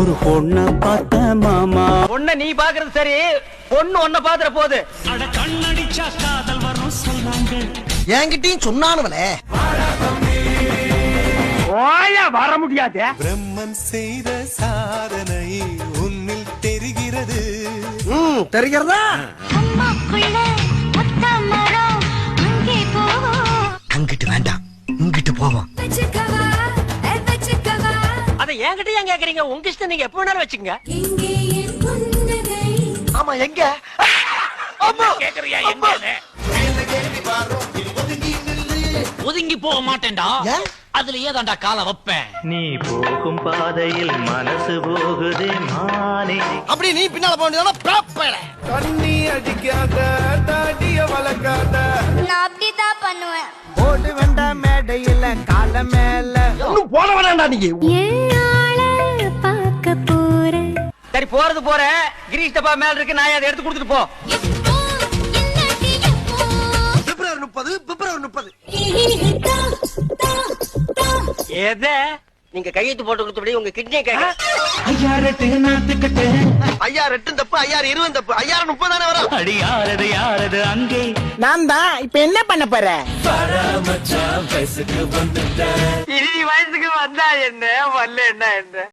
ஒரு பொண்ண பார்த்த மாமா. பொண்ண நீ பாக்குறது சரி, பொண்ணு ஒன்ன பாத்துற போது. அட கண்ணடிச்சா காதல் வரும் சொன்னாங்க. என்கிட்டயும் சொன்னானுவலே. ஓயா வர முடியாது. பிரம்மன் செய்த சாதனை உன்னில் தெரிகிறது. தெரிகிறதா? அங்கிட்டு வேண்டாம், இங்கிட்டு போவோம். அத என்கிட்ட ஏன் கேக்குறீங்க? உங்க இஷ்டம், நீங்க எப்ப வேணாலும் வச்சுங்க. ஆமா, எங்க கேக்குறியா? எங்க ஒதுங்கி போக மாட்டேன்டா. அதுல ஏதாண்டா கால வைப்பேன். நீ போகும் பாதையில் மனசு போகுதே மானே. அப்படி நீ பின்னால போனதுனா ப்ராப்பர். தண்ணி அடிக்காத, தாடிய வளர்க்காத. நான் அப்படிதான் பண்ணுவேன். ஓடு வேண்டா மேடையில கால மேல. இன்னும் போட வேண்டாம்டா நீ. பார்க்க போறேன். சரி, போறது போற. கிரீஷ் டப்பா மேல இருக்கு, நான் அதை எடுத்து கொடுத்துட்டு போ. பிப்ரவரி 30, பிப்ரவரி 30. எத நீங்க கையெழுத்து போட்டு கொடுத்தபடி உங்க கிட்னியை கேட்க. ஐயா ரெட்டு நாத்துக்கட்டு. ஐயா 2 தப்பு, ஐயா 20 தப்பு, ஐயா 30 தானே வரும். அடி யாரது யாரது அங்கே. நான் தான். இப்ப என்ன பண்ண போற? பரமச்சா வயசுக்கு வந்துட்ட. இனி வயசுக்கு வந்தா என்ன, வரல என்ன என்ன.